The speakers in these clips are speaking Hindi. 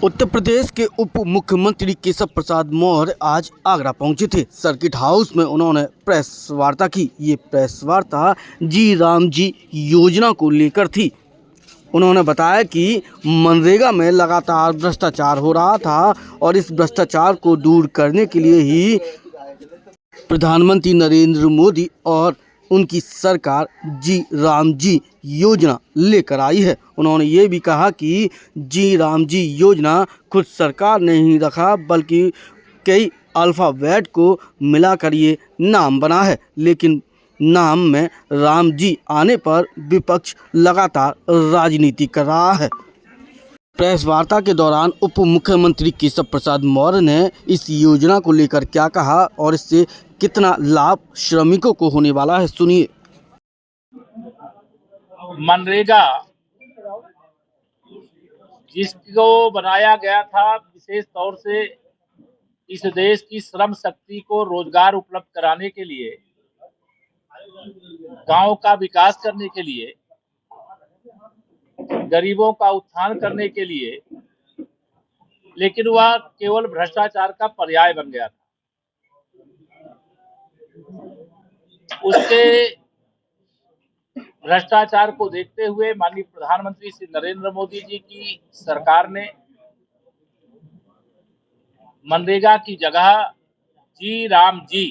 उत्तर प्रदेश के उप मुख्यमंत्री केशव प्रसाद मौर्य आज आगरा पहुंचे थे। सर्किट हाउस में उन्होंने प्रेस वार्ता की। ये प्रेस वार्ता जी राम जी योजना को लेकर थी। उन्होंने बताया कि मनरेगा में लगातार भ्रष्टाचार हो रहा था और इस भ्रष्टाचार को दूर करने के लिए ही प्रधानमंत्री नरेंद्र मोदी और उनकी सरकार जी राम जी योजना लेकर आई है। उन्होंने ये भी कहा कि जी राम जी योजना खुद सरकार ने ही रखा, बल्कि कई अल्फ़ाबेट को मिलाकर ये नाम बना है, लेकिन नाम में राम जी आने पर विपक्ष लगातार राजनीति कर रहा है। प्रेस वार्ता के दौरान उप मुख्यमंत्री केशव प्रसाद मौर्य ने इस योजना को लेकर क्या कहा और इससे कितना लाभ श्रमिकों को होने वाला है, सुनिए। मनरेगा जिसको बनाया गया था विशेष तौर से इस देश की श्रम शक्ति को रोजगार उपलब्ध कराने के लिए, गांव का विकास करने के लिए, गरीबों का उत्थान करने के लिए, लेकिन वह केवल भ्रष्टाचार का पर्याय बन गया था। उसके भ्रष्टाचार को देखते हुए माननीय प्रधानमंत्री श्री नरेंद्र मोदी जी की सरकार ने मनरेगा की जगह जी राम जी,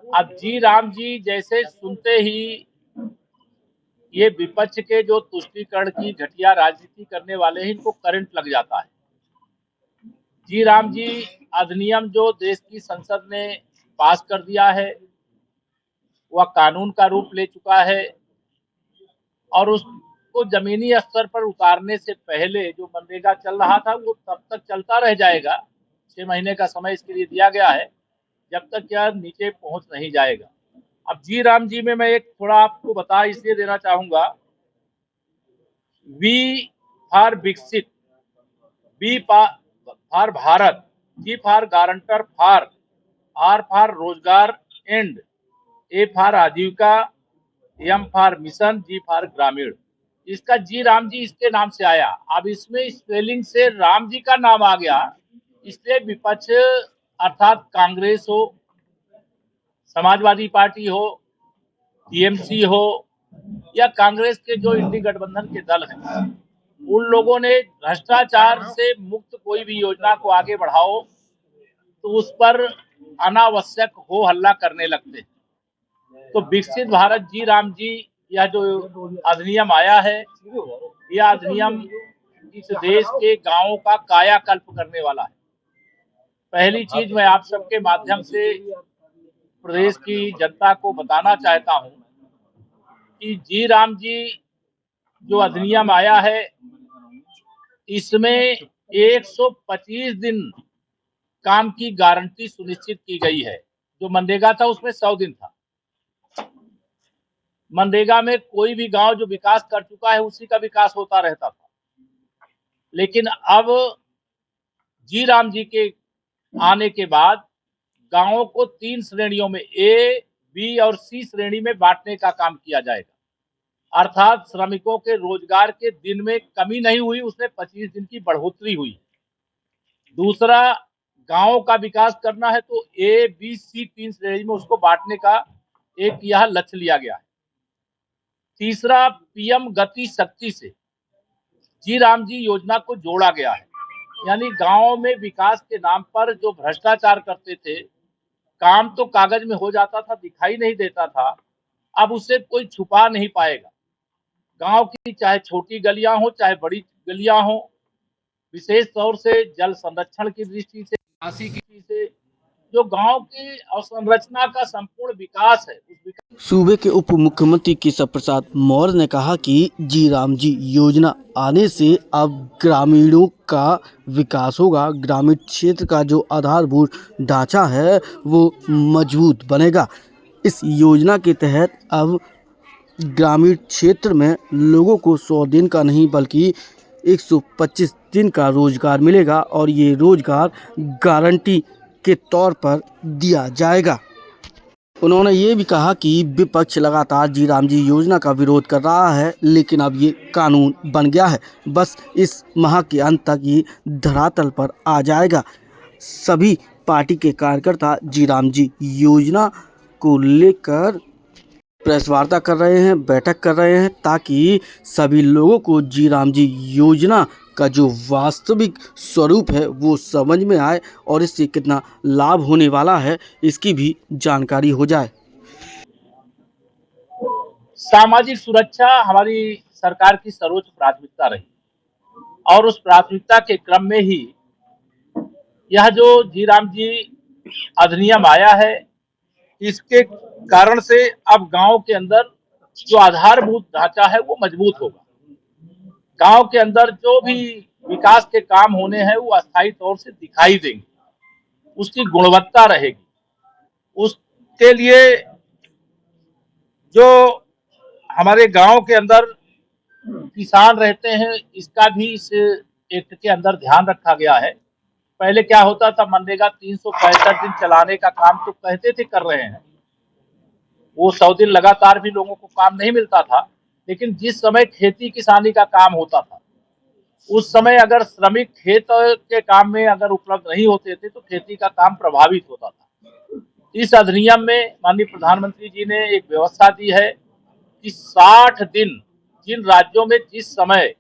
अब जी राम जी जैसे सुनते ही ये विपक्ष के जो तुष्टीकरण की घटिया राजनीति करने वाले हैं, इनको करंट लग जाता है। जी राम जी अधिनियम जो देश की संसद ने पास कर दिया है, वह कानून का रूप ले चुका है और उसको जमीनी स्तर पर उतारने से पहले जो मनरेगा चल रहा था वो तब तक चलता रह जाएगा। 6 महीने का समय इसके लिए दिया गया है, जब तक यह नीचे पहुंच नहीं जाएगा। अब जी राम जी में मैं एक थोड़ा आपको बता इसलिए देना चाहूंगा। V for Viksit, B for Bharat, G for guarantee for, R for Rozgar and, A for Ajeevika, M for mission, G for Gramin. इसका जी राम जी इसके नाम से आया। अब इसमें स्पेलिंग से राम जी का नाम आ गया, इसलिए विपक्ष अर्थात कांग्रेस हो, समाजवादी पार्टी हो, टीएमसी हो या कांग्रेस के जो इंडी गठबंधन के दल हैं, उन लोगों ने भ्रष्टाचार से मुक्त कोई भी योजना को आगे बढ़ाओ तो उस पर अनावश्यक हो हल्ला करने लगते हैं। तो विकसित भारत जी राम जी यह जो अधिनियम आया है, यह अधिनियम इस देश के गांवों का कायाकल्प करने वाला है। पहली चीज मैं आप सबके माध्यम से प्रदेश की जनता को बताना चाहता हूं कि जी राम जी जो अधिनियम आया है, इसमें 125 दिन काम की गारंटी सुनिश्चित की गई है। जो मनरेगा था उसमें 100 दिन था। मनरेगा में कोई भी गांव जो विकास कर चुका है उसी का विकास होता रहता था, लेकिन अब जी राम जी के आने के बाद गांवों को 3 श्रेणियों में ए, बी और सी श्रेणी में बांटने का काम किया जाएगा। अर्थात श्रमिकों के रोजगार के दिन में कमी नहीं हुई, उसमें 25 दिन की बढ़ोतरी हुई। दूसरा, गांवों का विकास करना है तो ए, बी, सी 3 श्रेणी में उसको बांटने का एक यह लक्ष्य लिया गया है। तीसरा, पीएम गति शक्ति से जी राम जी योजना को जोड़ा गया है, यानी गांव में विकास के नाम पर जो भ्रष्टाचार करते थे, काम तो कागज में हो जाता था, दिखाई नहीं देता था, अब उससे कोई छुपा नहीं पाएगा। गांव की चाहे छोटी गलियां हो चाहे बड़ी गलियां हो, विशेष तौर से जल संरक्षण की दृष्टि से, निकासी की दृष्टि से, जो गांव की अवसंरचना का संपूर्ण विकास है, उस विकास। सूबे के उप मुख्यमंत्री केशव प्रसाद मौर्य ने कहा कि जी राम जी योजना आने से अब ग्रामीणों का विकास होगा। ग्रामीण क्षेत्र का जो आधारभूत ढांचा है वो मजबूत बनेगा। इस योजना के तहत अब ग्रामीण क्षेत्र में लोगों को 100 दिन का नहीं बल्कि 125 दिन का रोजगार मिलेगा और ये रोजगार गारंटी के तौर पर दिया जाएगा। उन्होंने ये भी कहा कि विपक्ष लगातार जी राम जी योजना का विरोध कर रहा है, लेकिन अब ये कानून बन गया है, बस इस माह के अंत तक ये धरातल पर आ जाएगा। सभी पार्टी के कार्यकर्ता जी राम जी योजना को लेकर प्रेस वार्ता कर रहे हैं, बैठक कर रहे हैं, ताकि सभी लोगों को जी राम जी योजना का जो वास्तविक स्वरूप है वो समझ में आए और इससे कितना लाभ होने वाला है इसकी भी जानकारी हो जाए। सामाजिक सुरक्षा हमारी सरकार की सर्वोच्च प्राथमिकता रही और उस प्राथमिकता के क्रम में ही यह जो जी राम जी अधिनियम आया है, इसके कारण से अब गांव के अंदर जो आधारभूत ढांचा है वो मजबूत होगा। गांव के अंदर जो भी विकास के काम होने हैं वो अस्थायी तौर से दिखाई देंगे, उसकी गुणवत्ता रहेगी। उसके लिए जो हमारे गांव के अंदर किसान रहते हैं, इसका भी इस एक्ट के अंदर ध्यान रखा गया है। पहले क्या होता था, मनरेगा 365 दिन चलाने का काम तो कहते थे कर रहे हैं, वो 100 दिन लगातार भी लोगों को काम नहीं मिलता था, लेकिन जिस समय खेती किसानी का काम होता था उस समय अगर श्रमिक खेत के काम में अगर उपलब्ध नहीं होते थे तो खेती का काम प्रभावित होता था। इस अधिनियम में माननीय प्रधानमंत्री जी ने एक व्यवस्था दी है कि 60 दिन जिन राज्यों में जिस समय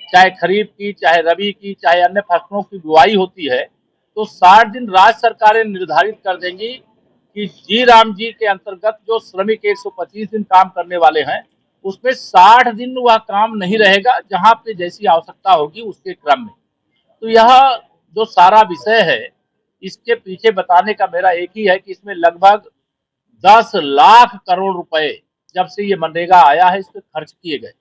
चाहे खरीफ की, चाहे रबी की, चाहे अन्य फसलों की बुआई होती है, तो 60 दिन राज्य सरकारें निर्धारित कर देंगी कि जी राम जी के अंतर्गत जो श्रमिक 125 दिन काम करने वाले हैं, उसमें 60 दिन वह काम नहीं रहेगा, जहां पे जैसी आवश्यकता होगी उसके क्रम में। तो यह जो सारा विषय है, इसके पीछे बताने का मेरा एक ही है कि इसमें लगभग 10 लाख करोड़ रुपए जब से ये मनरेगा आया है, इस पे खर्च किए गए।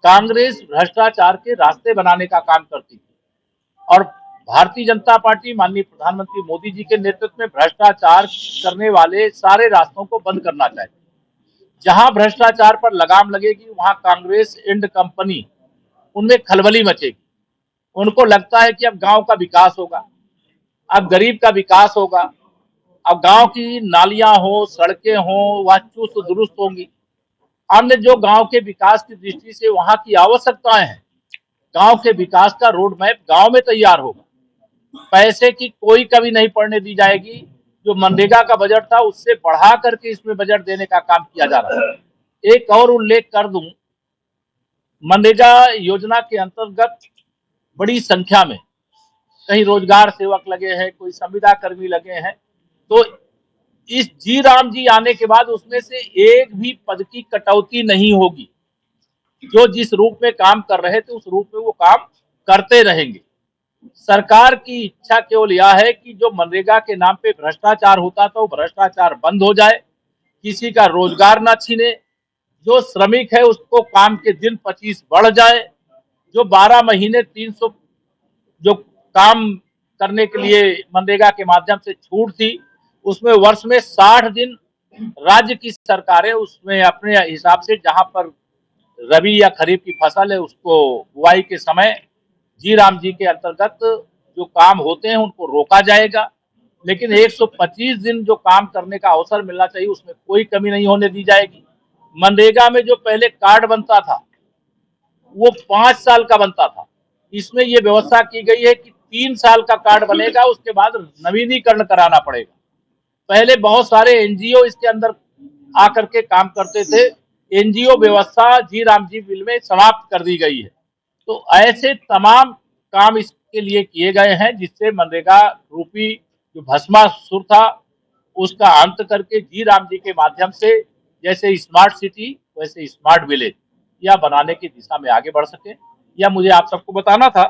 कांग्रेस भ्रष्टाचार के रास्ते बनाने का काम करती थी और भारतीय जनता पार्टी माननीय प्रधानमंत्री मोदी जी के नेतृत्व में भ्रष्टाचार करने वाले सारे रास्तों को बंद करना चाहती है। जहां भ्रष्टाचार पर लगाम लगेगी वहां कांग्रेस एंड कंपनी उनमें खलबली मचेगी। उनको लगता है कि अब गांव का विकास होगा, अब गरीब का विकास होगा, अब गांव की नालियां हो, सड़कें हो, वह चुस्त दुरुस्त होंगी। अन्य जो गांव के विकास की दृष्टि से वहां की आवश्यकताएं हैं, गांव के विकास का रोड मैप गांव में तैयार होगा। पैसे की कोई कमी नहीं पड़ने दी जाएगी। जो मनरेगा का बजट था उससे बढ़ा करके इसमें बजट देने का काम किया जा रहा है। एक और उल्लेख कर दूं, मनरेगा योजना के अंतर्गत बड़ी संख्या में कहीं रोजगार सेवक लगे हैं, कोई संविदा कर्मी लगे हैं, तो इस जी राम जी आने के बाद उसमें से एक भी पद की कटौती नहीं होगी। जो जिस रूप में काम कर रहे थे उस रूप में वो काम करते रहेंगे। सरकार की इच्छा केवल यह है कि जो मनरेगा के नाम पे भ्रष्टाचार होता था वो भ्रष्टाचार बंद हो जाए, किसी का रोजगार ना छीने, जो श्रमिक है उसको काम के दिन 25 बढ़ जाए, जो 12 महीने 300 जो काम करने के लिए मनरेगा के माध्यम से छूट थी, उसमें वर्ष में 60 दिन राज्य की सरकारें उसमें अपने हिसाब से जहां पर रबी या खरीफ की फसल है उसको बुआई के समय जी राम जी के अंतर्गत जो काम होते हैं उनको रोका जाएगा। लेकिन 125 दिन जो काम करने का अवसर मिलना चाहिए उसमें कोई कमी नहीं होने दी जाएगी। मनरेगा में जो पहले कार्ड बनता था वो 5 साल का बनता था, इसमें ये व्यवस्था की गई है कि 3 साल का कार्ड बनेगा, उसके बाद नवीनीकरण कराना पड़ेगा। पहले बहुत सारे एनजीओ इसके अंदर आकर के काम करते थे, एनजीओ व्यवस्था जी राम जी बिल में समाप्त कर दी गई है। तो ऐसे तमाम काम इसके लिए किए गए हैं जिससे मनरेगा रूपी जो भस्मासुर था उसका अंत करके जी राम जी के माध्यम से जैसे स्मार्ट सिटी वैसे स्मार्ट विलेज या बनाने की दिशा में आगे बढ़ सके। या मुझे आप सबको बताना था